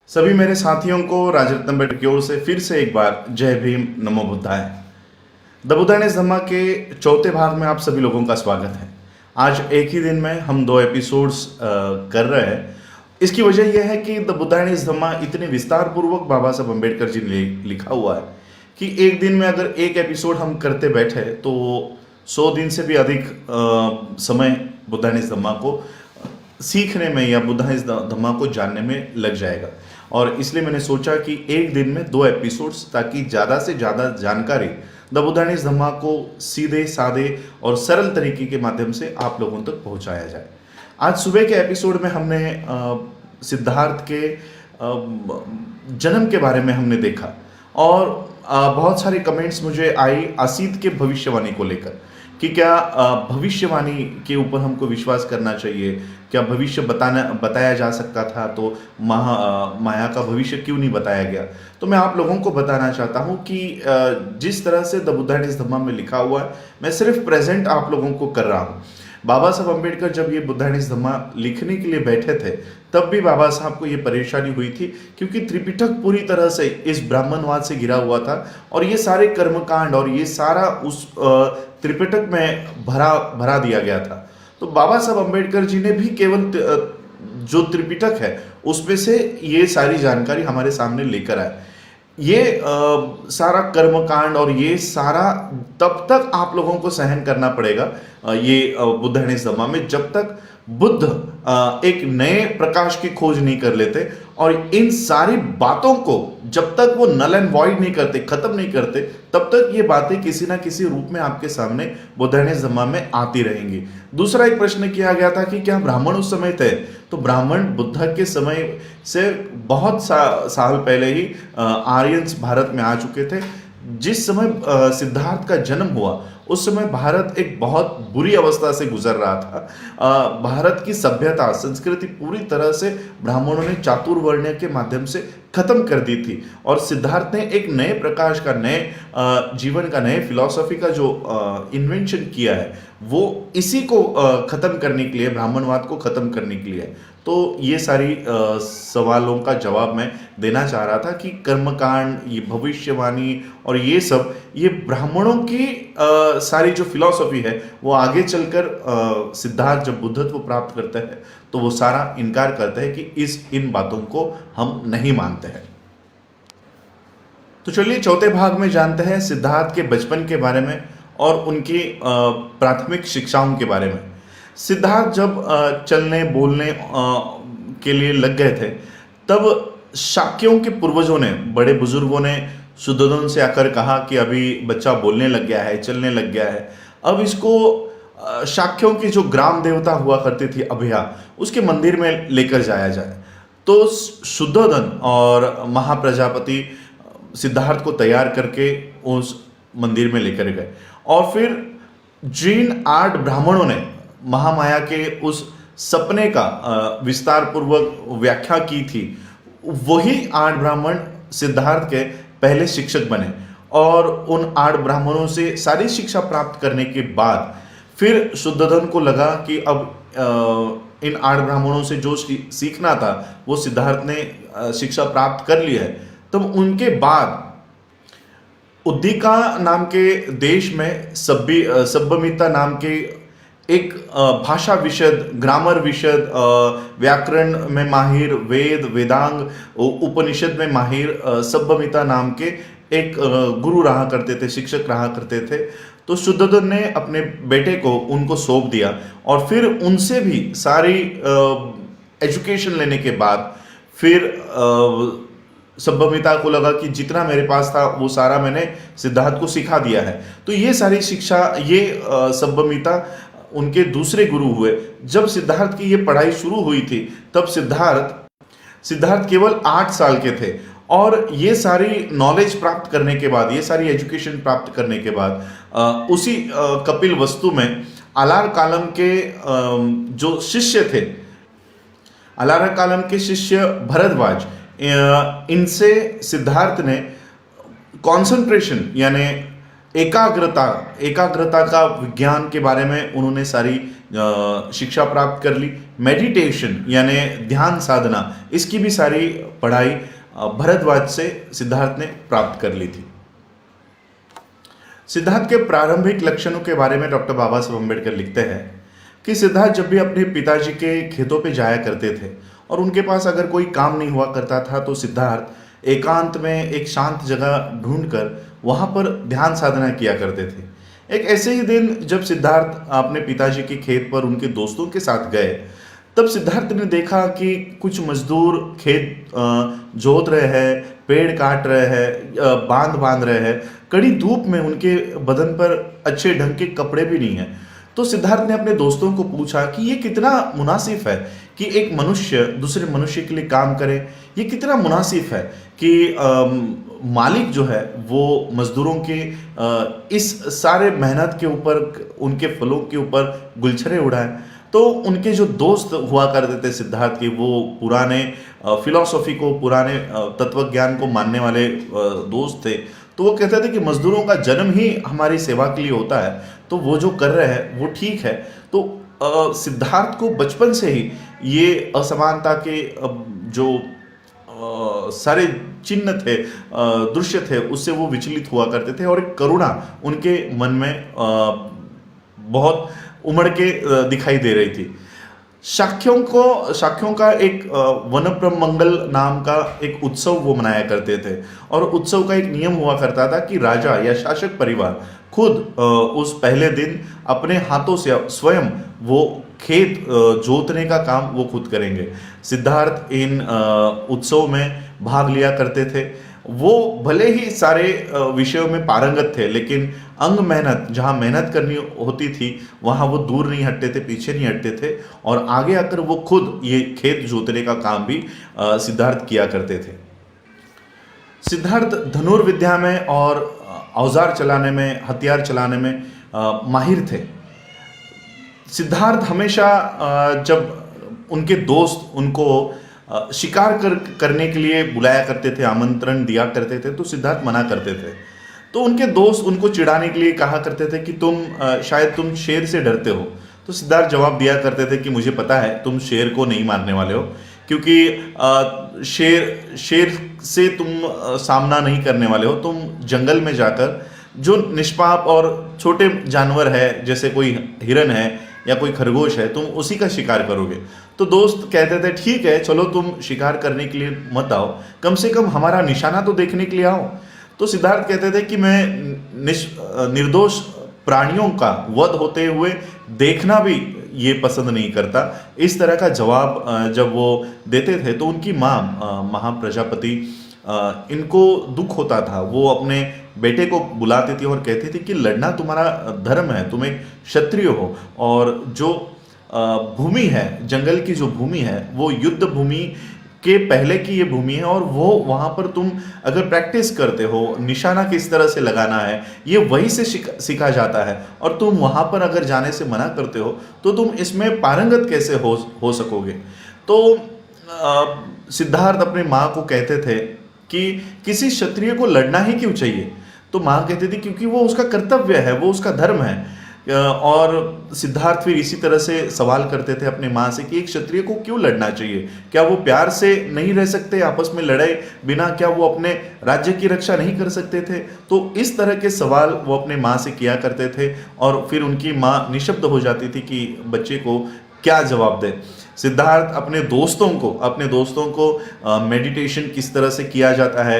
सभी मेरे साथियों को राजरत्न भट्ट की ओर से फिर से एक बार जय भीम नमो बुद्धाय। द बुद्धाइज धम्मा के चौथे भाग में आप सभी लोगों का स्वागत है। आज एक ही दिन में हम 2 एपिसोड्स कर रहे हैं। इसकी वजह यह है कि द बुद्धाइज धम्मा इतने विस्तार पूर्वक बाबा साहब अम्बेडकर जी ने लिखा हुआ है कि एक दिन में अगर एक एपिसोड हम करते बैठे तो 100 दिन से भी अधिक समय बुद्धाइज धम्मा को सीखने में या बुद्धाइज धम्मा को जानने में लग जाएगा। और इसलिए मैंने सोचा कि एक दिन में 2 एपिसोड्स, ताकि ज़्यादा से ज़्यादा जानकारी द बुद्धाइज धम्मा को सीधे साधे और सरल तरीके के माध्यम से आप लोगों तक पहुंचाया जाए। आज सुबह के एपिसोड में हमने सिद्धार्थ के जन्म के बारे में हमने देखा और बहुत सारे कमेंट्स मुझे आई असीत के भविष्यवाणी को लेकर कि क्या भविष्यवाणी के ऊपर हमको विश्वास करना चाहिए, क्या भविष्य बताया जा सकता था तो माया का भविष्य क्यों नहीं बताया गया। तो मैं आप लोगों को बताना चाहता हूँ कि जिस तरह से द बुद्धाइज धम्मा में लिखा हुआ है मैं सिर्फ प्रेजेंट आप लोगों को कर रहा हूँ। बाबा साहब अम्बेडकर जब ये बुद्धाइज धम्मा लिखने के लिए बैठे थे तब भी बाबा साहब को ये परेशानी हुई थी, क्योंकि त्रिपिटक पूरी तरह से इस ब्राह्मणवाद से घिरा हुआ था और ये सारे कर्मकांड और ये सारा उस त्रिपिटक में भरा दिया गया था। तो बाबा साहब अम्बेडकर जी ने भी केवल जो त्रिपिटक है उसमें से ये सारी जानकारी हमारे सामने लेकर आए। ये सारा कर्मकांड और ये सारा तब तक आप लोगों को सहन करना पड़ेगा ये बुद्धाइज धम्मा में, जब तक बुद्ध एक नए प्रकाश की खोज नहीं कर लेते और इन सारी बातों को जब तक वो नल एंड वॉइड नहीं करते, खत्म नहीं करते, तब तक ये बातें किसी ना किसी रूप में आपके सामने बुद्धाइज धम्मा में आती रहेंगी। दूसरा एक प्रश्न किया गया था कि क्या ब्राह्मण उस समय थे, तो ब्राह्मण बुद्ध के समय से बहुत साल पहले ही आर्यंस भारत में आ चुके थे। जिस समय सिद्धार्थ का जन्म हुआ उस समय भारत एक बहुत बुरी अवस्था से गुजर रहा था। भारत की सभ्यता संस्कृति पूरी तरह से ब्राह्मणों ने चातुर्वर्ण्य के माध्यम से खत्म कर दी थी और सिद्धार्थ ने एक नए प्रकाश का, नए जीवन का, नए फिलॉसफी का जो इन्वेंशन किया है वो इसी को खत्म करने के लिए, ब्राह्मणवाद को खत्म करने के लिए। तो ये सारी सवालों का जवाब मैं देना चाह रहा था कि कर्मकांड, ये भविष्यवाणी और ये सब, ये ब्राह्मणों की सारी जो फिलॉसफी है वो आगे चलकर सिद्धार्थ जब बुद्धत्व प्राप्त करते हैं तो वो सारा इनकार करते हैं कि इन बातों को हम नहीं मानते हैं। तो चलिए चौथे भाग में जानते हैं सिद्धार्थ के बचपन के बारे में और उनकी प्राथमिक शिक्षाओं के बारे में। सिद्धार्थ जब चलने बोलने के लिए लग गए थे तब शाक्यों के पूर्वजों ने, बड़े बुजुर्गों ने शुद्धोधन से आकर कहा कि अभी बच्चा बोलने लग गया है, चलने लग गया है, अब इसको शाक्यों की जो ग्राम देवता हुआ करती थी अभया, उसके मंदिर में लेकर जाया जाए। तो शुद्धोधन और महाप्रजापति सिद्धार्थ को तैयार करके उस मंदिर में लेकर गए और फिर जिन 8 ब्राह्मणों ने महामाया के उस सपने का विस्तार पूर्वक व्याख्या की थी, वही 8 ब्राह्मण सिद्धार्थ के पहले शिक्षक बने और उन 8 ब्राह्मणों से सारी शिक्षा प्राप्त करने के बाद फिर शुद्धोधन को लगा कि अब इन 8 ब्राह्मणों से जो सीखना था वो सिद्धार्थ ने शिक्षा प्राप्त कर ली है। तब उनके बाद उद्दीका नाम के देश में सभ्यमिता नाम के एक भाषा विशद, ग्रामर विशद, व्याकरण में माहिर, वेदांग, उपनिषद में माहिर सभ्यमिता नाम के एक गुरु रहा करते थे, शिक्षक रहा करते थे। तो शुद्धोधन ने अपने बेटे को उनको सौंप दिया और फिर उनसे भी सारी एजुकेशन लेने के बाद फिर सभ्यमिता को लगा कि जितना मेरे पास था वो सारा मैंने सिद्धार्थ को सिखा दिया है। तो ये सारी शिक्षा, ये सभ्यमिता उनके दूसरे गुरु हुए। जब सिद्धार्थ की ये पढ़ाई शुरू हुई थी तब सिद्धार्थ केवल 8 साल के थे और ये सारी नॉलेज प्राप्त करने के बाद, ये सारी एजुकेशन प्राप्त करने के बाद उसी कपिल वस्तु में अलार कालम के जो शिष्य थे, अलारा कालम के शिष्य भरद्वाज, इनसे सिद्धार्थ ने कंसंट्रेशन यानी एकाग्रता एकाग्रता का विज्ञान के बारे में उन्होंने सारी शिक्षा प्राप्त कर ली। मेडिटेशन यानी ध्यान साधना, इसकी भी सारी पढ़ाई भरद्वाज से सिद्धार्थ ने प्राप्त कर ली थी। सिद्धार्थ के प्रारंभिक लक्षणों के बारे में डॉक्टर बाबा साहब अम्बेडकर लिखते हैं कि सिद्धार्थ जब भी अपने पिताजी के खेतों पे जाया करते थे और उनके पास अगर कोई काम नहीं हुआ करता था तो सिद्धार्थ एकांत में एक शांत जगह ढूंढकर वहां पर ध्यान साधना किया करते थे। एक ऐसे ही दिन जब सिद्धार्थ अपने पिताजी के खेत पर उनके दोस्तों के साथ गए, तब सिद्धार्थ ने देखा कि कुछ मजदूर खेत जोत रहे हैं, पेड़ काट रहे हैं, बांध बांध रहे हैं। कड़ी धूप में उनके बदन पर अच्छे ढंग के कपड़े भी नहीं हैं। तो सिद्धार्थ ने अपने दोस्तों को पूछा कि ये कितना मुनासिब है कि एक मनुष्य दूसरे मनुष्य के लिए काम करे। ये कितना मुनासिब है कि मालिक जो है वो मजदूरों के इस सारे मेहनत के ऊपर, उनके फलों के ऊपर गुलछरे उड़ाए। तो उनके जो दोस्त हुआ करते थे सिद्धार्थ के, वो पुराने फिलॉसफी को, पुराने तत्व ज्ञान को मानने वाले दोस्त थे। तो वो कहते थे कि मजदूरों का जन्म ही हमारी सेवा के लिए होता है, तो वो जो कर रहे हैं वो ठीक है। तो सिद्धार्थ को बचपन से ही ये असमानता के जो सारे चिन्ह थे, दृश्य थे, उससे वो विचलित हुआ करते थे और एक करुणा उनके मन में बहुत उमड़ के दिखाई दे रही थी। शाक्यों का एक वनप्रमंगल नाम का एक उत्सव वो मनाया करते थे और उत्सव का एक नियम हुआ करता था कि राजा या शासक परिवार खुद उस पहले दिन अपने हाथों से स्वयं वो खेत जोतने का काम वो खुद करेंगे। सिद्धार्थ इन उत्सव में भाग लिया करते थे। वो भले ही सारे विषयों में पारंगत थे, लेकिन अंग मेहनत, जहाँ मेहनत करनी होती थी वहाँ वो दूर नहीं हटते थे, पीछे नहीं हटते थे और आगे आकर वो खुद ये खेत जोतने का काम भी सिद्धार्थ किया करते थे। सिद्धार्थ धनुर्विद्या में और औजार चलाने में, हथियार चलाने में माहिर थे। सिद्धार्थ हमेशा जब उनके दोस्त उनको शिकार करने के लिए बुलाया करते थे, आमंत्रण दिया करते थे, तो सिद्धार्थ मना करते थे। तो उनके दोस्त उनको चिढ़ाने के लिए कहा करते थे कि शायद तुम शेर से डरते हो। तो सिद्धार्थ जवाब दिया करते थे कि मुझे पता है तुम शेर को नहीं मारने वाले हो, क्योंकि शेर से तुम सामना नहीं करने वाले हो। तुम जंगल में जाकर जो निष्पाप और छोटे जानवर है, जैसे कोई हिरन है या कोई खरगोश है, तुम उसी का शिकार करोगे। तो दोस्त कहते थे ठीक है, चलो तुम शिकार करने के लिए मत आओ, कम से कम हमारा निशाना तो देखने के लिए आओ। तो सिद्धार्थ कहते थे कि मैं निर्दोष प्राणियों का वध होते हुए देखना भी ये पसंद नहीं करता। इस तरह का जवाब जब वो देते थे तो उनकी माँ महाप्रजापति, इनको दुख होता था। वो अपने बेटे को बुलाती थी और कहती थी कि लड़ना तुम्हारा धर्म है, तुम एक क्षत्रिय हो और जो भूमि है, जंगल की जो भूमि है वो युद्ध भूमि के पहले की ये भूमि है और वो वहाँ पर तुम अगर प्रैक्टिस करते हो, निशाना किस तरह से लगाना है ये वहीं से सीखा जाता है और तुम वहाँ पर अगर जाने से मना करते हो तो तुम इसमें पारंगत कैसे हो सकोगे। तो सिद्धार्थ अपनी माँ को कहते थे कि किसी क्षत्रिय को लड़ना ही क्यों चाहिए। तो माँ कहती थी क्योंकि वो उसका कर्तव्य है, वो उसका धर्म है। और सिद्धार्थ फिर इसी तरह से सवाल करते थे अपनी माँ से कि एक क्षत्रिय को क्यों लड़ना चाहिए, क्या वो प्यार से नहीं रह सकते, आपस में लड़े बिना क्या वो अपने राज्य की रक्षा नहीं कर सकते थे। तो इस तरह के सवाल वो अपने माँ से किया करते थे और फिर उनकी माँ निशब्द हो जाती थी कि बच्चे को क्या जवाब दे। सिद्धार्थ अपने दोस्तों को मेडिटेशन किस तरह से किया जाता है,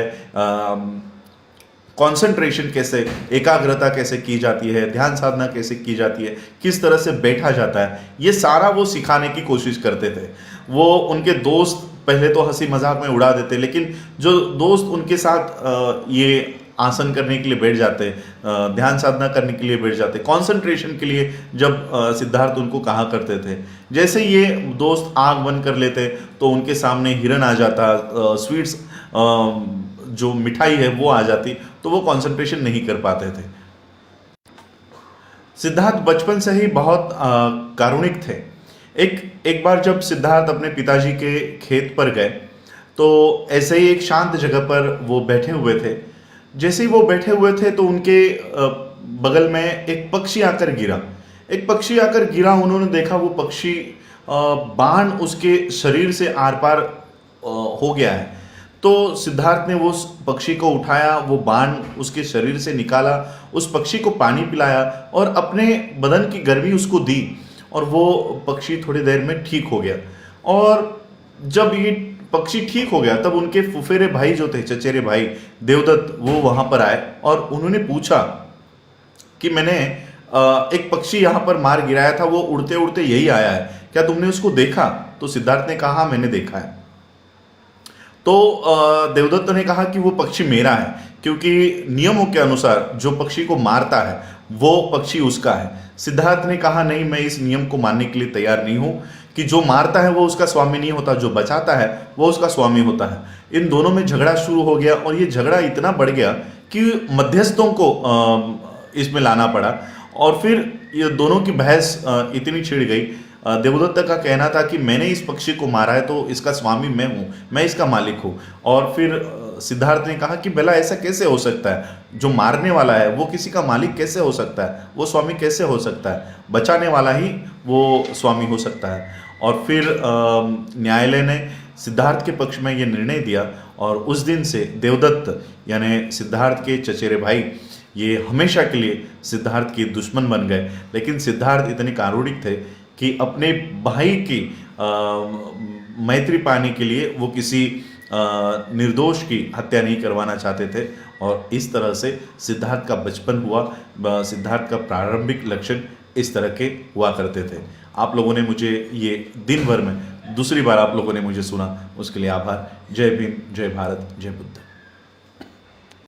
कंसंट्रेशन कैसे, एकाग्रता कैसे की जाती है, ध्यान साधना कैसे की जाती है, किस तरह से बैठा जाता है, ये सारा वो सिखाने की कोशिश करते थे। वो उनके दोस्त पहले तो हंसी मजाक में उड़ा देते, लेकिन जो दोस्त उनके साथ ये आसन करने के लिए बैठ जाते, ध्यान साधना करने के लिए बैठ जाते, कंसंट्रेशन के लिए जब सिद्धार्थ उनको कहा करते थे, जैसे ये दोस्त आँख बंद कर लेते तो उनके सामने हिरन आ जाता, स्वीट्स जो मिठाई है वो आ जाती, तो वो कंसंट्रेशन नहीं कर पाते थे। सिद्धार्थ बचपन से ही बहुत कारुणिक थे। एक बार जब सिद्धार्थ अपने पिताजी के खेत पर गए तो ऐसे ही एक शांत जगह पर वो बैठे हुए थे। जैसे ही वो बैठे हुए थे तो उनके बगल में एक पक्षी आकर गिरा। एक पक्षी आकर गिरा, उन्होंने देखा वो पक्षी बाण उसके शरीर से आर पार हो गया है। तो सिद्धार्थ ने वो उस पक्षी को उठाया, वो बाण उसके शरीर से निकाला, उस पक्षी को पानी पिलाया और अपने बदन की गर्मी उसको दी और वो पक्षी थोड़ी देर में ठीक हो गया। और जब ये पक्षी ठीक हो गया तब उनके फुफेरे भाई जो थे, चचेरे भाई देवदत्त, वो वहां पर आए और उन्होंने पूछा कि मैंने एक पक्षी यहाँ पर मार गिराया था, वो उड़ते उड़ते यही आया है, क्या तुमने उसको देखा? तो सिद्धार्थ ने कहा मैंने देखा है। तो देवदत्त ने कहा कि वो पक्षी मेरा है, क्योंकि नियमों के अनुसार जो पक्षी को मारता है वो पक्षी उसका है। सिद्धार्थ ने कहा नहीं, मैं इस नियम को मानने के लिए तैयार नहीं हूं कि जो मारता है वो उसका स्वामी नहीं होता, जो बचाता है वो उसका स्वामी होता है। इन दोनों में झगड़ा शुरू हो गया और ये झगड़ा इतना बढ़ गया कि मध्यस्थों को इसमें लाना पड़ा और फिर ये दोनों की बहस इतनी छिड़ गई। देवदत्त का कहना था कि मैंने इस पक्षी को मारा है तो इसका स्वामी मैं हूँ, मैं इसका मालिक हूँ। और फिर सिद्धार्थ ने कहा कि भला ऐसा कैसे हो सकता है, जो मारने वाला है वो किसी का मालिक कैसे हो सकता है, वो स्वामी कैसे हो सकता है, बचाने वाला ही वो स्वामी हो सकता है। और फिर न्यायालय ने सिद्धार्थ के पक्ष में ये निर्णय दिया और उस दिन से देवदत्त यानी सिद्धार्थ के चचेरे भाई ये हमेशा के लिए सिद्धार्थ के दुश्मन बन गए। लेकिन सिद्धार्थ इतने कारुणिक थे कि अपने भाई की मैत्री पाने के लिए वो किसी निर्दोष की हत्या नहीं करवाना चाहते थे। और इस तरह से सिद्धार्थ का बचपन हुआ। सिद्धार्थ का प्रारंभिक लक्षण इस तरह के हुआ करते थे। आप लोगों ने मुझे ये दिन भर में दूसरी बार आप लोगों ने मुझे सुना, उसके लिए आभार। जय भीम, जय भारत, जय बुद्ध।